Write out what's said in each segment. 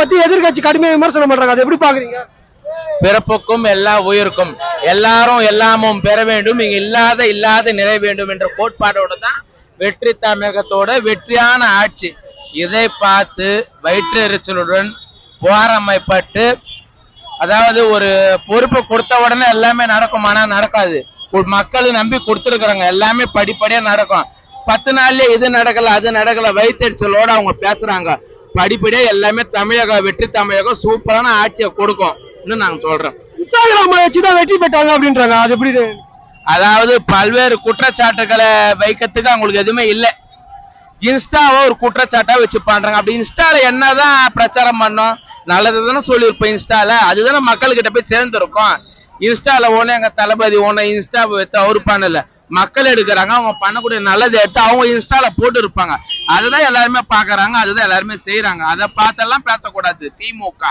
பத்தி எதிர்கட்சி கடுமையா விமர்சனம் பண்றாங்க, அதை எப்படி பாக்குறீங்க? பிறப்புக்கும் எல்லா உயிருக்கும் எல்லாரும் எல்லாமும் பெற வேண்டும், இங்க இல்லாத நிலை வேண்டும் என்ற கோட்பாடோட தான் வெற்றி தமிழகத்தோட வெற்றியான ஆட்சி. இதை பார்த்து வயிற்றெரிச்சலுடன் போராமைப்பட்டு, அதாவது ஒரு பொறுப்பு கொடுத்த உடனே எல்லாமே நடக்குமானா நடக்காது. மக்கள் நம்பி கொடுத்துருக்குறாங்க, எல்லாமே படிப்படியா நடக்கும். 10 நாள்லயே இது நடக்கல அது நடக்கல வயிற்றெரிச்சலோட அவங்க பேசுறாங்க. படிப்படியா எல்லாமே வெற்றி தமிழகம் சூப்பரான ஆட்சியை கொடுக்கும் நாங்க சொல்றோம். இன்ஸ்டாகிராம் வச்சுதான் வெற்றி பெற்றாங்க அப்படின்றாங்க, அது எப்படி? அதாவது பல்வேறு குற்றச்சாட்டுகளை வைக்கிறதுக்கு அவங்களுக்கு எதுவுமே இல்லை. இன்ஸ்டாவை ஒரு குற்றச்சாட்டா வச்சு பண்றாங்க. அப்படி இன்ஸ்டால என்னதான் பிரச்சாரம் பண்ணோம், நல்லதுதானே சொல்லியிருப்போம். இன்ஸ்டால அதுதானே மக்கள்கிட்ட போய் சேர்ந்துருக்கோம். இன்ஸ்டால ஒண்ணு எங்க தளபதி ஒண்ணு இன்ஸ்டா எடுத்து அவரு பண்ணல, மக்கள் எடுக்கிறாங்க. அவங்க பண்ணக்கூடிய நல்லதை எடுத்து அவங்க இன்ஸ்டால போட்டு இருப்பாங்க. அதுதான் எல்லாருமே பாக்குறாங்க, அதுதான் எல்லாருமே செய்யறாங்க. அதை பார்த்தெல்லாம் பேசக்கூடாது. திமுக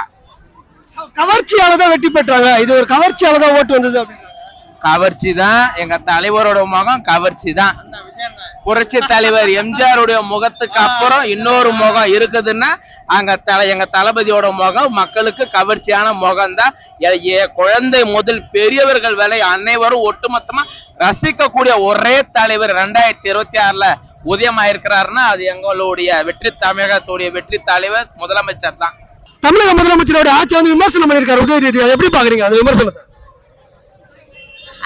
கவர்ச்சியாலதான் வெற்றி பெற்றாங்க, இது ஒரு கவர்ச்சியாலதான் ஓட்டு வந்தது அப்படின்னு. கவர்ச்சி தான், எங்க தலைவரோட முகம் கவர்ச்சி தான். புரட்சி தலைவர் எம்ஜிஆருடைய முகத்துக்கு அப்புறம் இன்னொரு முகம் இருக்குதுன்னா எங்க தளபதியோட முகம் மக்களுக்கு கவர்ச்சியான முகம் தான். குழந்தை முதல் பெரியவர்கள் வரை அனைவரும் ஒட்டுமொத்தமா ரசிக்கக்கூடிய ஒரே தலைவர் 2026ல உதயமாயிருக்கிறாருன்னா அது எங்களுடைய வெற்றி தமிழகத்துடைய வெற்றி தலைவர் முதலமைச்சர் தான். தமிழக முதலமைச்சரோட ஆட்சி வந்து விமர்சனம் பண்ணிருக்காரு உதயநிதி, அதை எப்படி பாக்குறீங்க அந்த விமர்சனத்தை?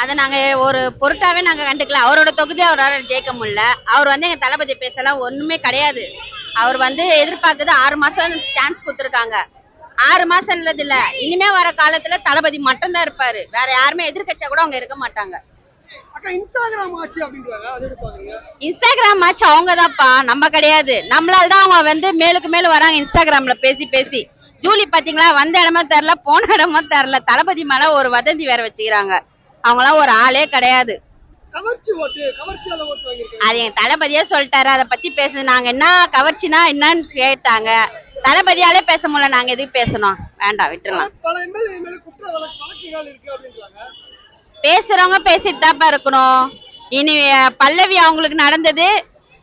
அதை நாங்க ஒரு பொருட்டாவே நாங்க கண்டுக்கல. அவரோட தொகுதி அவரால் ஜெயிக்க முடியல. அவர் வந்து எங்க தளபதி பேசலாம் ஒண்ணுமே கிடையாது. அவர் வந்து எதிர்பார்க்குது 6 மாசம் சான்ஸ் கொடுத்துருக்காங்க. 6 மாசம் இல்லது இல்ல, இனிமே வர காலத்துல தளபதி மட்டும் தான் இருப்பாரு, வேற யாருமே எதிர்கட்சியா கூட அவங்க இருக்க மாட்டாங்க. இன்ஸ்டாகிராம் ஆச்சு அவங்கதான்ப்பா, நம்ம கிடையாது. நம்மளால தான் அவங்க வந்து மேலுக்கு மேல வராங்க இன்ஸ்டாகிராம்ல பேசி பேசி. ஜூலி பாத்தீங்களா, வந்த இடமா தெரியல போன இடமா தெரியல, தளபதி மேல ஒரு வதந்தி வேற வச்சுக்கிறாங்க. அவங்களாம் ஒரு ஆளே கிடையாது. அது எங்க தளபதியே சொல்லிட்டாரு, அதை பத்தி பேசுது. நாங்க என்ன கவர்ச்சினா என்னன்னு கேட்டாங்க, தளபதியாலே பேச முடியல, நாங்க எதுக்கு பேசணும்? வேண்டாம், விட்டுறலாம். பேசுறவங்க பேசிட்டு தாப்பா இருக்கணும். இனி பல்லவி அவங்களுக்கு நடந்தது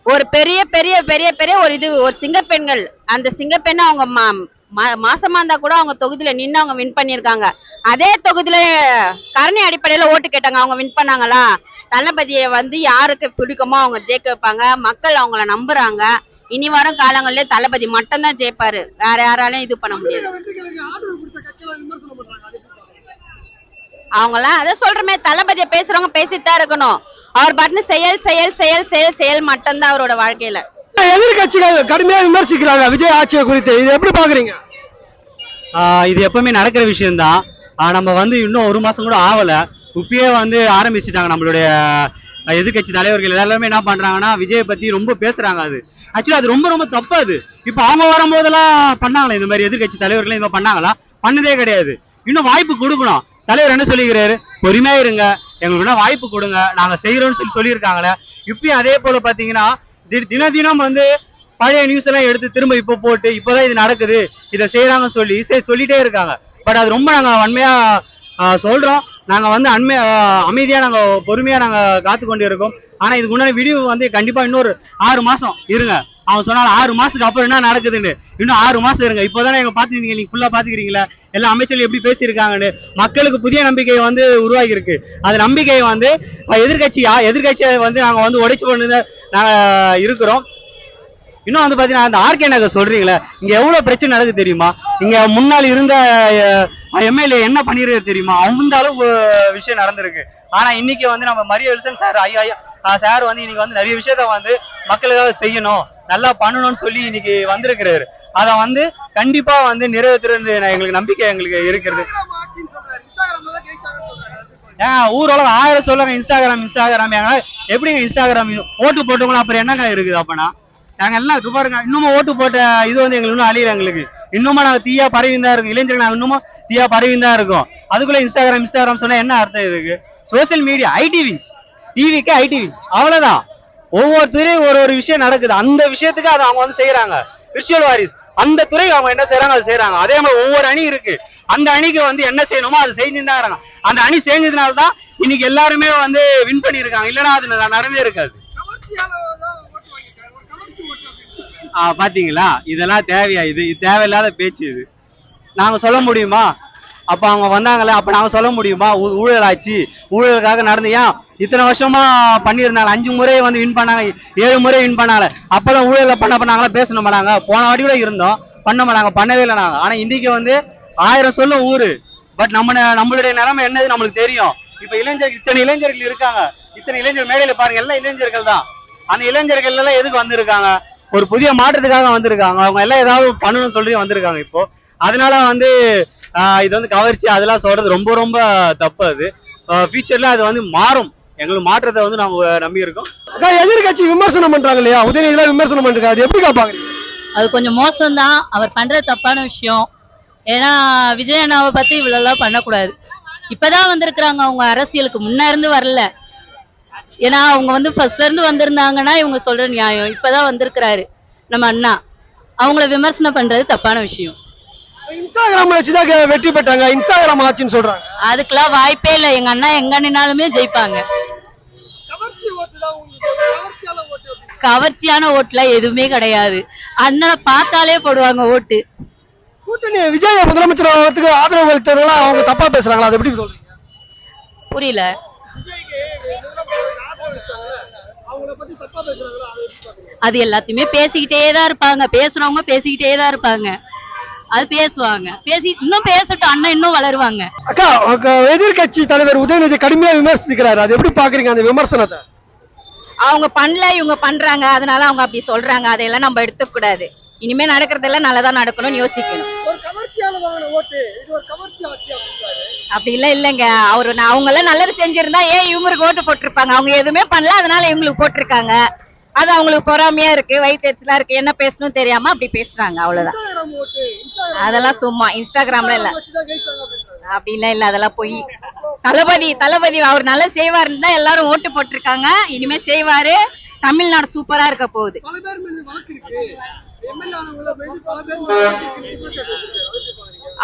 ஒரு பெரிய பெரிய பெரிய பெரிய ஒரு இது, ஒரு சிங்கப்பெண்கள். அந்த சிங்கப்பெண்ணை அவங்க மாசமா இருந்தா கூட அவங்க தொகுதியில நின்று அவங்க வின் பண்ணிருக்காங்க. அதே தொகுதியில கருணை அடிப்படையில ஓட்டு கேட்டாங்க, அவங்க வின் பண்ணாங்களா? தளபதியை வந்து யாருக்கு பிடிக்குமோ அவங்க ஜெயிக்க வைப்பாங்க. மக்கள் அவங்கள நம்புறாங்க. இனி வரும் காலங்களிலே தளபதி மட்டும்தான் ஜெயிப்பாரு, வேற யாராலையும் இது பண்ண முடியாது. அவங்களாம் அதை சொல்றமே, தளபதியை பேசுறவங்க பேசிட்டு இருக்கணும். அவர் பாட்டுன்னு செயல் செயல் செயல் செயல் செயல் மட்டும்தான் அவரோட வாழ்க்கையில. எதிர்கட்சிகள் கடுமையா விமர்சிக்கிறாங்க விஜய் ஆட்சியை குறித்து, இது எப்படி பாக்குறீங்க? இது எப்பவுமே நடக்கிற விஷயம்தான். நம்ம வந்து இன்னும் 1 மாசம் கூட ஆகல, இப்பயே வந்து ஆரம்பிச்சுட்டாங்க. நம்மளுடைய எதிர்கட்சி தலைவர்கள் எல்லாருமே என்ன பண்றாங்கன்னா விஜயை பத்தி ரொம்ப பேசுறாங்க. அது ஆக்சுவலி அது ரொம்ப ரொம்ப தப்பு. அது இப்ப அவங்க வரும்போதெல்லாம் பண்ணாங்களா இந்த மாதிரி எதிர்கட்சி தலைவர்கள் இந்த பண்ணாங்களா? பண்ணதே கிடையாது. இன்னும் வாய்ப்பு கொடுக்கணும். தலைவர் என்ன சொல்லிக்கிறாரு, பொறுமையா இருங்க, எங்களுக்கு வாய்ப்பு கொடுங்க, நாங்க செய்யறோம்னு சொல்லியிருக்காங்களே. இப்பயும் அதே போல பாத்தீங்கன்னா தினம் வந்து பழைய நியூஸ் எல்லாம் எடுத்து திரும்ப இப்ப போட்டு இப்பதான் இது நடக்குது இதை செய்யறாங்க சொல்லிட்டே இருக்காங்க. பட் அது ரொம்ப நாங்க வன்மையா சொல்றோம். நாங்க வந்து அமைதியா நாங்க பொறுமையா நாங்க காத்து கொண்டு இருக்கோம். ஆனா இதுக்கு முன்னாடி வீடியோ வந்து கண்டிப்பா இன்னொரு 6 மாசம் இருங்க. அவன் சொன்னாலும் 6 மாசத்துக்கு அப்புறம் என்ன நடக்குதுன்னு, இன்னும் 6 மாசம் இருங்க. இப்போதானே எங்க பாத்துக்கிறீங்க, நீங்க ஃபுல்லா பாத்துக்கிறீங்களா எல்லா அமைச்சர்கள் எப்படி பேசியிருக்காங்கன்னு. மக்களுக்கு புதிய நம்பிக்கை வந்து உருவாகி இருக்கு. அது நம்பிக்கையை வந்து எதிர்கட்சியை வந்து நாங்க வந்து உடைச்சு கொண்டு நாங்க இருக்கிறோம். இன்னும் வந்து பாத்தீங்கன்னா அந்த ஆர்கே நகர் சொல்றீங்களே, இங்க எவ்வளவு பிரச்சனை நடக்குது தெரியுமா? இங்க முன்னாள் இருந்த எம்எல்ஏ என்ன பண்ணிருக்கு தெரியுமா? அந்த அளவுக்கு விஷயம் நடந்திருக்கு. ஆனா இன்னைக்கு வந்து நம்ம மரிய வில்சன் சார் சார் வந்து இன்னைக்கு வந்து நிறைய விஷயத்த வந்து மக்களுக்காக செய்யணும், நல்லா பண்ணணும்னு சொல்லி இன்னைக்கு வந்திருக்கிறாரு. அதை வந்து கண்டிப்பா வந்து நிறைவேற்றுறது எங்களுக்கு நம்பிக்கை எங்களுக்கு இருக்கிறது. ஊரோட 1000 சொல்லுங்க இன்ஸ்டாகிராம் எப்படிங்க இன்ஸ்டாகிராம் ஓட்டு போட்டவங்களும் அப்புறம் என்னங்க இருக்குது? அப்பனா நாங்க எல்லாம் பாருங்க, இன்னமும் ஓட்டு போட்ட இது வந்து எங்களுக்கு இன்னும் அழியல. எங்களுக்கு இன்னுமா நாங்க தீயா பரவிதான் இருக்கோம். இளைஞர்கள் நாங்க இன்னமும் தீயா பரவிதான் இருக்கோம். அதுக்குள்ள இன்ஸ்டாகிராம் சொன்னா என்ன அர்த்தம்? இதுக்கு சோசியல் மீடியா ஐடி விங்ஸ், டிவிக்கு ஐடி விங்ஸ், அவ்வளவுதான். ஒவ்வொருத்தரையும் ஒரு விஷயம் நடக்குது, அந்த விஷயத்துக்கு அதை அவங்க வந்து செய்யறாங்க. விர்ச்சுவல் வாரிஸ் அந்த துறை அவங்க என்ன செய்யறாங்க அதை செய்யறாங்க. அதே மாதிரி ஒவ்வொரு அணி இருக்கு, அந்த அணிக்கு வந்து என்ன செய்யணுமோ அதை செஞ்சுதான் இருக்காங்க. அந்த அணி செஞ்சதுனால்தான் இன்னைக்கு எல்லாருமே வந்து வின் பண்ணிருக்காங்க. இல்லைன்னா அது நடந்தே இருக்காது. பாத்தீங்களா, இதெல்லாம் தேவையா? இது தேவையில்லாத பேச்சு. இது நாங்க சொல்ல முடியுமா? அப்ப அவங்க வந்தாங்களே, அப்ப நாங்க சொல்ல முடியுமா ஊழல் ஆச்சு, ஊழலுக்காக நடந்து ஏன் இத்தனை வருஷமா பண்ணியிருந்தாங்க, 5 முறை வந்து வின் பண்ணாங்க, 7 முறை வின் பண்ணாங்க, அப்பதான் ஊழல பண்ணாங்களா பேசணும் மாட்டாங்க. போன வாட்டி கூட இருந்தோம், பண்ண மாட்டாங்க, பண்ணவே இல்லை நாங்க. ஆனா இன்னைக்கு வந்து 1000 சொல்லும் ஊரு, பட் நம்மளுடைய நிலைமை என்னது நம்மளுக்கு தெரியும். இப்ப இத்தனை இளைஞர்கள் இருக்காங்க, இத்தனை இளைஞர் மேடையில பாருங்க, எல்லாம் இளைஞர்கள் தான். அந்த இளைஞர்கள் எல்லாம் எதுக்கு வந்திருக்காங்க? ஒரு புதிய மாற்றத்துக்காக வந்திருக்காங்க. அவங்க எல்லாம் ஏதாவது பண்ணணும்னு சொல்லி வந்திருக்காங்க. இப்போ அதனால வந்து இது வந்து கவர்ச்சி அதெல்லாம் சொல்றது ரொம்ப ரொம்ப தப்பு. அது ஃபியூச்சர்ல அது வந்து மாறும், எங்களுக்கு மாற்றத்தை வந்து நாங்க நம்பி இருக்கோம். அக்கா, எதிர்கட்சி விமர்சனம் பண்றாங்க இல்லையா, உதயநிதி விமர்சனம் பண்றாங்க, அது எப்படி பாக்குறீங்க? அது கொஞ்சம் மோசம்தான், அவர் பண்றது தப்பான விஷயம். ஏன்னா விஜய் அண்ணாவை பத்தி இவ்வளவு பண்ணக்கூடாது. இப்பதான் வந்திருக்கிறாங்க, அவங்க அரசியலுக்கு முன்ன இருந்து வரல. ஏன்னா அவங்க வந்து ஃபர்ஸ்ட்ல இருந்து வந்திருந்தாங்கன்னா இவங்க சொல்ற நியாயம். இப்பதான் வந்திருக்கிறாரு நம்ம அண்ணா, அவங்கள விமர்சனம் பண்றது தப்பான விஷயம். இன்ஸ்டாகிராம் வச்சுதான் வெற்றி பெற்றாங்க, இன்ஸ்டாகிராம் ஆச்சுன்னு சொல்றாங்க. அதுக்கெல்லாம் வாய்ப்பே இல்லை. எங்க அண்ணா எங்க நின்னாலுமே ஜெயிப்பாங்க. கவர்ச்சியான ஓட்டுல எதுவுமே கிடையாது. அண்ணனை பார்த்தாலே போடுவாங்க ஓட்டு. கூட்டணி விஜய் முதலமைச்சர் ஆகிறதுக்கு ஆதரவு அளித்தவர்களா அவங்க தப்பா பேசுறாங்களா, அது எப்படி சொல்றீங்க? புரியல. அது எல்லாத்தையுமே பேசிக்கிட்டே தான் இருப்பாங்க, பேசுறவங்க பேசிக்கிட்டே தான் இருப்பாங்க. அது பேசுவாங்க, இன்னும் பேசட்டும், அண்ணன் இன்னும் வளருவாங்க. அக்கா, எதிர்கட்சி தலைவர் உதயநிதி கடுமையா விமர்சிக்கிறாரு, அது எப்படி பாக்குறீங்க அந்த விமர்சனத்தை? அவங்க பண்ணல, இவங்க பண்றாங்க, அதனால அவங்க அப்படி சொல்றாங்க. அதையெல்லாம் நம்ம எடுத்துக்க கூடாது. இனிமே நடக்கிறதெல்லாம் நல்லதா நடக்கணும்னு யோசிக்கணும். அப்படி இல்லைங்க, அவங்க எல்லாம் நல்லது செஞ்சிருந்தா ஏன் இவங்களுக்கு ஓட்டு போட்டிருப்பாங்க? அவங்க எதுவுமே பண்ணல, அதனால இவங்களுக்கு போட்டிருக்காங்க. அது அவங்களுக்கு பொறாமையா இருக்கு, வயிற்றுச்சலா இருக்கு, என்ன பேசணும் தெரியாம அப்படி பேசுறாங்க, அவ்வளவுதான். அதெல்லாம் சும்மா இன்ஸ்டாகிராம்ல இல்ல, அப்படிலாம் இல்ல, அதெல்லாம் போய். தளபதி அவர் நல்லா செய்வாருன்னு தான் எல்லாரும் ஓட்டு போட்டிருக்காங்க. இனிமே செய்வாரு. தமிழ்நாடு சூப்பரா இருக்க போகுது.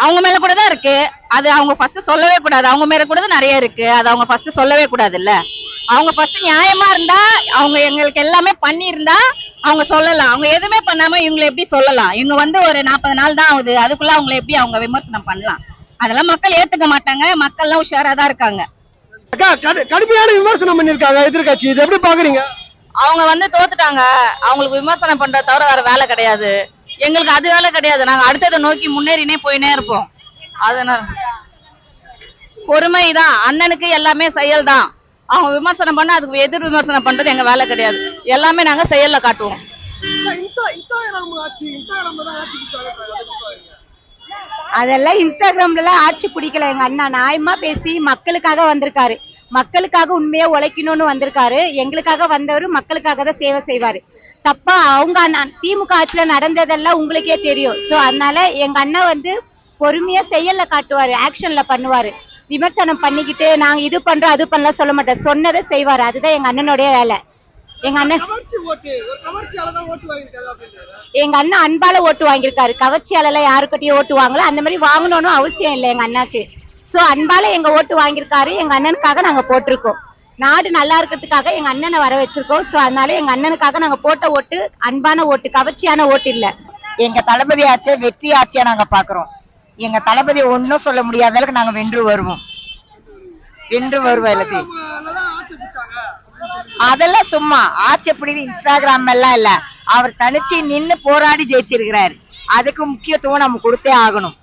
அவங்க மேல கூட தான் இருக்கு, அது அவங்க ஃபர்ஸ்ட் சொல்லவே கூடாது. அவங்க மேல கூட தான் நிறைய இருக்கு, அது அவங்க ஃபர்ஸ்ட் சொல்லவே கூடாது இல்ல. அவங்க ஃபர்ஸ்ட் நியாயமா இருந்தா, அவங்க எங்களுக்கு எல்லாமே பண்ணியிருந்தா அவங்க சொல்லலாம். அவங்க எதுவுமே பண்ணாம இவங்களை எப்படி சொல்லலாம்? இவங்க வந்து ஒரு 40 நாள் தான் ஆகுது, அதுக்குள்ள அவங்களை எப்படி அவங்க விமர்சனம் பண்ணலாம்? அதெல்லாம் மக்கள் ஏத்துக்க மாட்டாங்க. மக்கள் எல்லாம் உஷாரா தான் இருக்காங்க. அக்கா, கடுமையான விமர்சனம் பண்ணிருக்காங்க எதிர்கட்சி, இது எப்படி பாக்குறீங்க? அவங்க வந்து தோத்துட்டாங்க, அவங்களுக்கு விமர்சனம் பண்றத தவிர வேற வேலை கிடையாது. எங்களுக்கு அது வேலை கிடையாது, நாங்க அடுத்ததை நோக்கி முன்னேறினே போயினே இருப்போம். அதனால பொறுமைதான், அண்ணனுக்கு எல்லாமே செயல் தான். அவங்க விமர்சனம் பண்ண அதுக்கு எதிர் விமர்சனம் பண்றது எங்க வேலை கிடையாது. எல்லாமே நாங்க செயல்ல காட்டுவோம். அதெல்லாம் இன்ஸ்டாகிராம்ல ஆட்சி பிடிக்கல. எங்க அண்ணா நியாயமா பேசி மக்களுக்காக வந்திருக்காரு, மக்களுக்காக உண்மையா உழைக்கணும்னு வந்திருக்காரு. எங்களுக்காக வந்தவர் மக்களுக்காக தான் சேவை செய்வாரு. தப்பா அவங்க திமுக ஆட்சியில நடந்ததெல்லாம் உங்களுக்கே தெரியும். சோ அதனால எங்க அண்ணா வந்து பொறுமையா செயல்ல காட்டுவாரு, ஆக்ஷன்ல பண்ணுவாரு. விமர்சனம் பண்ணிக்கிட்டு நாங்க இது பண்றோம் அது பண்ணலாம் சொல்ல மாட்டேன், சொன்னதை செய்வாரு. அதுதான் எங்க அண்ணனுடைய வேலை. எங்க அண்ணன் அன்பால ஓட்டு வாங்கியிருக்காரு. கவர்ச்சியால யாருக்கிட்டையும் ஓட்டு வாங்கல, அந்த மாதிரி வாங்கணும்னு அவசியம் இல்லை எங்க அண்ணாக்கு. சோ அன்பால எங்க ஓட்டு வாங்கியிருக்காரு. எங்க அண்ணனுக்காக நாங்க போட்டிருக்கோம். நாடு நல்லா இருக்கிறதுக்காக எங்க அண்ணனை வர வச்சிருக்கோம். சோ அதனால எங்க அண்ணனுக்காக நாங்க போட்ட ஓட்டு அன்பான ஓட்டு, கவர்ச்சியான ஓட்டு இல்ல. எங்க தளபதி ஆட்சியை வெற்றி ஆட்சியா நாங்க பாக்குறோம். எங்க தளபதி ஒன்னும் சொல்ல முடியாத அளவுக்கு நாங்க வென்று வருவோம். எல்லாத்தையும் அதெல்லாம் சும்மா ஆட்சி பிடிது இன்ஸ்டாகிராம் எல்லாம் இல்ல, அவர் தனிச்சு நின்னு போராடி ஜெயிச்சிருக்கிறாரு. அதுக்கு முக்கியத்துவம் நம்ம கொடுத்தே ஆகணும்.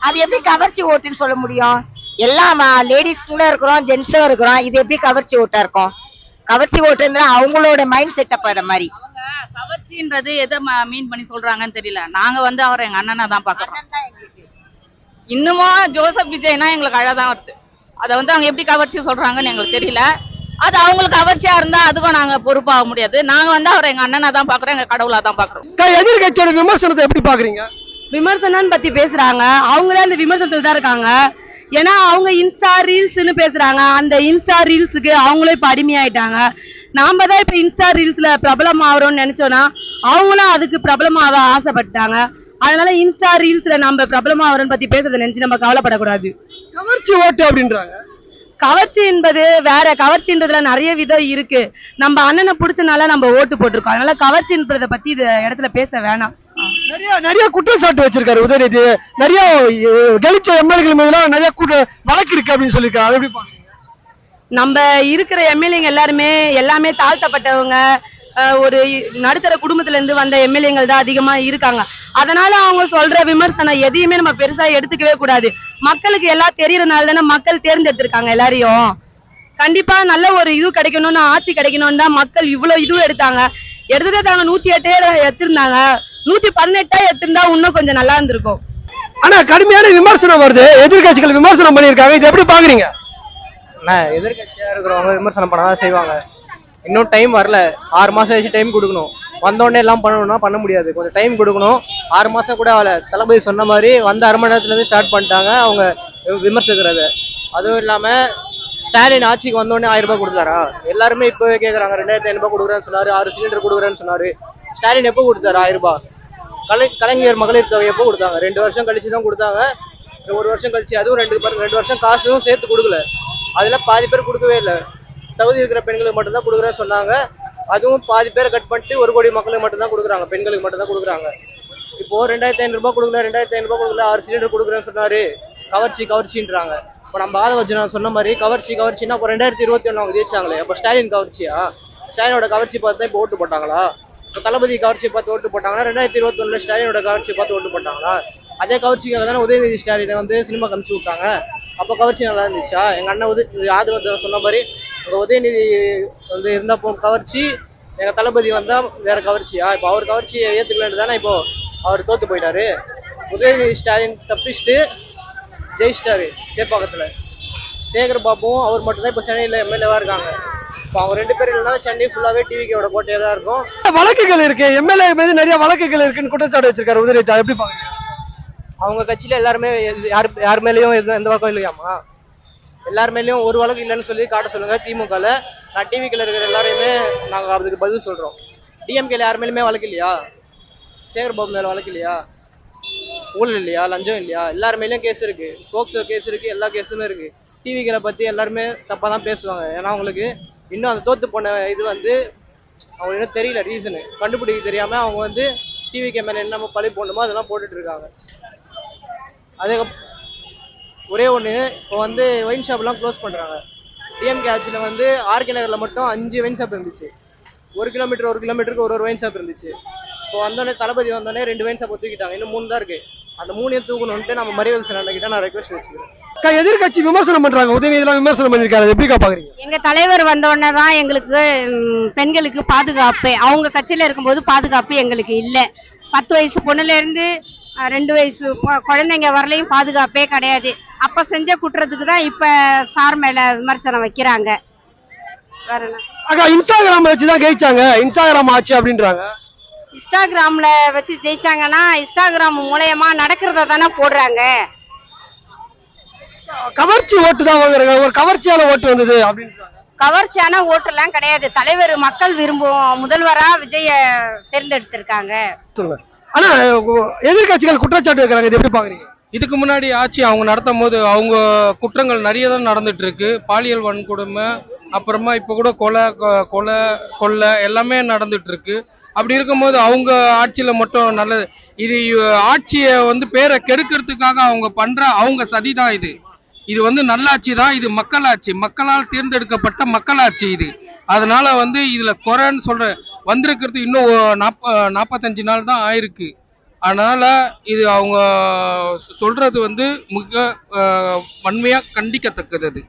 அது எப்படி கவர்ச்சி ஓட்டுன்னு சொல்ல முடியும்? எல்லாம் லேடிஸ்ங்களும் இருக்கிறோம், ஜென்ஸும் இருக்கிறோம். இது எப்படி கவர்ச்சி ஓட்டா இருக்கும்? கவர்ச்சி ஓட்டுன்னா அவங்களோட மைண்ட் செட்டப் ஆட மாதிரி. அவங்க கவர்ச்சின்றது எதை மீன் பண்ணி சொல்றாங்கன்னு தெரியல. நாங்க வந்து அவரை எங்க அண்ணனா தான் பாக்குறோம். இன்னமும் ஜோசப் விஜய்னா எங்களுக்கு அழகாதான் வருது. அதை வந்து அவங்க எப்படி கவர்ச்சி சொல்றாங்கன்னு எங்களுக்கு தெரியல. அது அவங்களுக்கு கவர்ச்சியா இருந்தா அதுக்கும் நாங்க பொறுப்பாக முடியாது. நாங்க வந்து அவரை எங்க அண்ணனா தான் பாக்குறோம், எங்க கடவுளா தான் பாக்குறோம். எதிர்கட்சியோட விமர்சனத்தை எப்படி பாக்குறீங்க? விமர்சனம் பத்தி பேசுறாங்க, அவங்களே அந்த விமர்சனத்துல தான் இருக்காங்க. ஏன்னா அவங்க இன்ஸ்டா ரீல்ஸ்ன்னு பேசுறாங்க, அந்த இன்ஸ்டா ரீல்ஸுக்கு அவங்களே இப்ப அடிமையாயிட்டாங்க. நாம தான் இப்ப இன்ஸ்டா ரீல்ஸ்ல பிரபலம் ஆகிறோம்னு நினைச்சோம்னா அவங்களும் அதுக்கு பிரபலமாக ஆசைப்பட்டாங்க. அதனால இன்ஸ்டா ரீல்ஸ்ல நம்ம பிரபலம் ஆகிறோம்னு பத்தி பேசுறதை நினைச்சு நம்ம கவலைப்படக்கூடாது. கவர்ச்சி ஓட்டு அப்படின்றாங்க. கவர்ச்சி என்பது வேற, கவர்ச்சின்றதுல நிறைய விதம் இருக்கு. நம்ம அண்ணனை பிடிச்சனால நம்ம ஓட்டு போட்டிருக்கோம். அதனால கவர்ச்சின்றத பத்தி இந்த இடத்துல பேச வேணாம். நிறைய நிறைய குற்றச்சாட்டு வச்சிருக்காரு உதயநிதி. நிறைய கெளிச்ச எம்எல்ஏக்கள் மீதுலாம் நிறைய வழக்கு இருக்கு அப்படின்னு சொல்லியிருக்காரு. அதை எப்படி பாக்குறீங்க? நம்ம இருக்கிற எம்எல்ஏங்க எல்லாமே தாழ்த்தப்பட்டவங்க, ஒரு நடுத்தர குடும்பத்துல இருந்து வந்த எம்எல்ஏங்கள் தான் அதிகமா இருக்காங்க. அதனால அவங்க சொல்ற விமர்சனம் எதையுமே நம்ம பெருசா எடுத்துக்கவே கூடாது. மக்களுக்கு எல்லாம் தெரியறதுனால தானே மக்கள் தேர்ந்தெடுத்திருக்காங்க எல்லாரையும். கண்டிப்பா நல்ல ஒரு இது கிடைக்கணும்னு, ஆட்சி கிடைக்கணும்னு தான் மக்கள் இவ்வளவு இதுவும் எடுத்தாங்க. எடுத்துட்டே தாங்க 108 எடுத்திருந்தாங்க. 118 எடுத்திருந்தா இன்னும் கொஞ்சம் நல்லா இருந்திருக்கும். ஆனா கடுமையான விமர்சனம் வருது, எதிர்கட்சிகள் விமர்சனம் பண்ணியிருக்காங்க. இது எப்படி பாக்குறீங்க? எதிர்கட்சியா இருக்கிறவங்க விமர்சனம் பண்ணாதான் செய்வாங்க. இன்னும் டைம் வரல, 6 மாசம் வச்சு டைம் கொடுக்கணும். வந்தோடனே எல்லாம் பண்ணணும்னா பண்ண முடியாது, கொஞ்சம் டைம் கொடுக்கணும். 6 மாசம் கூட ஆகல, தளபதி சொன்ன மாதிரி வந்த அரை மணி நேரத்துல இருந்து ஸ்டார்ட் பண்ணிட்டாங்க அவங்க விமர்சிக்கிறது. அதுவும் இல்லாம ஸ்டாலின் ஆட்சிக்கு வந்தோடனே 1000 ரூபாய் கொடுத்தாரா? எல்லாருமே இப்பவே கேக்குறாங்க. 2500 ரூபாய் கொடுக்குறேன்னு சொன்னாரு, 6 சிலிண்டர் கொடுக்குறேன்னு சொன்னாரு. ஸ்டாலின் எப்போ கொடுத்தாரு 1000 ரூபாய்? கலைஞர் மகளிர் தொகை எப்போ கொடுத்தாங்க? 2 வருஷம் கழிச்சு தான் கொடுத்தாங்க. 1 வருஷம் கழிச்சு, அதுவும் 2 வருஷம் காசும் சேர்த்து கொடுக்கல. அதுல பாதி பேர் கொடுக்கவே இல்லை. தகுதி இருக்கிற பெண்களுக்கு மட்டும்தான் கொடுக்குறேன்னு சொன்னாங்க. அதுவும் பாதி பேரை கட் பண்ணிட்டு 1 கோடி மக்களுக்கு மட்டும்தான் கொடுக்குறாங்க, பெண்களுக்கு மட்டும்தான் கொடுக்குறாங்க. இப்போ 2500 ரூபாய் கொடுக்கல, 2500 ரூபாய் கொடுக்கல, 6 சிலிண்டர் கொடுக்குறேன்னு சொன்னாரு. கவர்ச்சின்றாங்க. இப்போ நம்ம ஆதவர்ஜனா சொன்ன மாதிரி கவர்ச்சின்னா இப்போ 2021 அவங்க ஜெயிச்சாங்களே, அப்போ ஸ்டாலின் கவர்ச்சியா? ஸ்டாலினோட கவர்ச்சி பார்த்து தான் இப்போ ஓட்டு போட்டாங்களா? இப்போ தளபதி கவர்ச்சி பார்த்து ஓட்டு போட்டாங்கன்னா 2021 ஸ்டாலினோட கவர்ச்சி பார்த்து ஓட்டு போட்டாங்களா? அதே கவர்ச்சிக்காக தானே உதயநிதி ஸ்டாலினை வந்து சினிமா கமிச்சு விட்டாங்க. அப்போ கவர்ச்சி நல்லா இருந்துச்சா? எங்க அண்ணன் ஆதவர்ஜனா சொன்ன மாதிரி உதயநிதி வந்து இருந்தப்போ கவர்ச்சி, எங்க தளபதி வந்தா வேற கவர்ச்சியா? இப்போ அவர் கவர்ச்சியை ஏத்துக்கலன்னு தானே இப்போ அவர் தோத்து போயிட்டாரு. உதயநிதி ஸ்டாலின் தப்பிச்சுட்டு ஜெயிச்சிட்டாரு சேப்பாக்கத்துல. சேகர் பாபுவும் அவர் மட்டும் தான் இப்போ சென்னையில எம்எல்ஏவா இருக்காங்க. இப்போ அவங்க 2 பேரும் இல்லைன்னா சென்னை ஃபுல்லாவே டிவிக்கோட கோட்டையா தான் இருக்கும். வழக்குகள் இருக்கு, எம்எல்ஏ மீது நிறைய வழக்குகள் இருக்குன்னு குற்றச்சாட்டு வச்சிருக்காரு உதயநிதி. எப்படி பாக்குறீங்க? அவங்க கட்சியில எல்லாருமே யார் மேலேயும் எந்த வழக்கம் இல்லையாமா? எல்லார் மேலேயும் ஒரு வழக்கு இல்லைன்னு சொல்லி காட்ட சொல்லுங்க. திமுகல நான் டிவிக்கில் இருக்கிற எல்லாரையுமே நாங்கள் அதுக்கு பதில் சொல்றோம். டிஎம்கேல யார் மேலுமே வழக்கு இல்லையா? சேகர் பாபு மேல வழக்கு இல்லையா? ஊழல் இல்லையா? லஞ்சம் இல்லையா? எல்லார் மேலேயும் கேஸ் இருக்கு, போக்சோ கேஸ் இருக்கு, எல்லா கேஸுமே இருக்கு. டிவிகளை பத்தி எல்லாருமே தப்பா தான் பேசுவாங்க. ஏன்னா அவங்களுக்கு இன்னும் அந்த தோத்து போன இது வந்து அவங்களுக்கு இன்னும் தெரியல, ரீசனு கண்டுபிடிக்க தெரியாம அவங்க வந்து டிவிக்கு மேல என்ன பழி போடணுமோ அதெல்லாம் போட்டுட்டு இருக்காங்க. அதே ஒரே ஒன்று, இப்போ வந்து ஒயின் ஷாப்லாம் க்ளோஸ் பண்ணுறாங்க. டிஎம்கே ஆட்சியில் வந்து ஆர்கே நகரில் மட்டும் 5 ஒயின் ஷாப் இருந்துச்சு. 1 கிலோமீட்டருக்கு ஒரு ஒயின் ஷாப் இருந்துச்சு. இப்போ வந்தோடனே தளபதி வந்தோடனே 2 ஒயின் ஷாப் தூக்கிட்டாங்க. இன்னும் 3 தான் இருக்கு. அந்த 3ஐயும் தூக்கணும்ட்டு நம்ம மரியவல்சன் அண்ணன் நான் ரெக்வஸ்ட் வச்சுக்கிறேன். எதிர்கட்சி விமர்சனம் பண்றாங்க, உதயநிதி விமர்சனம் பண்ணிருக்காரு. எப்படிக்கா பாக்குறீங்க? எங்க தலைவர் வந்த உடனே தான் எங்களுக்கு பெண்களுக்கு பாதுகாப்பு. அவங்க கட்சியில இருக்கும்போது பாதுகாப்பு எங்களுக்கு இல்ல. 10 வயசு பொண்ணுல இருந்து 2 வயசு குழந்தைங்க வரலையும் பாதுகாப்பே கிடையாது. அப்ப செஞ்ச குற்றத்துக்கு தான் இப்ப சார் மேல விமர்சனம் வைக்கிறாங்க. வேற என்ன? அக்கா இன்ஸ்டாகிராம் வச்சுதான் ஜெயிச்சாங்க, இன்ஸ்டாகிராம் ஆச்சு அப்படின்றாங்க. இன்ஸ்டாகிராம்ல வச்சு ஜெயிச்சாங்கன்னா இன்ஸ்டாகிராம் மூலயமா நடக்கிறத தானே போடுறாங்க. கவர்ச்சி ஓட்டு தான் வாங்குறாங்க, ஒரு கவர்ச்சியால ஓட்டு வந்தது அப்படின்றாங்க. கவர்ச்சியான ஓட்டு எல்லாம் கிடையாது. தலைவர் மக்கள் விரும்பும் முதல்வரா விஜய தேர்ந்தெடுத்திருக்காங்க. சொல்லுங்க. ஆனா எதிர்கட்சிகள் குற்றச்சாட்டு வைக்கிறாங்க, இது எப்படி பாக்குறீங்க? இதுக்கு முன்னாடி ஆட்சி அவங்க நடத்தும் போது அவங்க குற்றங்கள் நிறைய தான் நடந்துட்டு இருக்கு. பாலியல் வன்கொடுமை, அப்புறமா இப்ப கூட கொலை எல்லாமே நடந்துட்டு இருக்கு. அப்படி இருக்கும்போது அவங்க ஆட்சியில மட்டும் நல்லது. இது ஆட்சியை வந்து பேரை கெடுக்கிறதுக்காக அவங்க பண்ற அவங்க சதிதான் இது. இது வந்து நல்லாட்சி தான், இது மக்களாட்சி, மக்களால் தேர்ந்தெடுக்கப்பட்ட மக்களாட்சி இது. அதனால வந்து இதுல குறைன்னு சொல்ற வந்திருக்கிறது இன்னும் 45 நாள் தான் ஆயிருக்கு. அதனால இது அவங்க சொல்றது வந்து மிக வன்மையா கண்டிக்கத்தக்கது.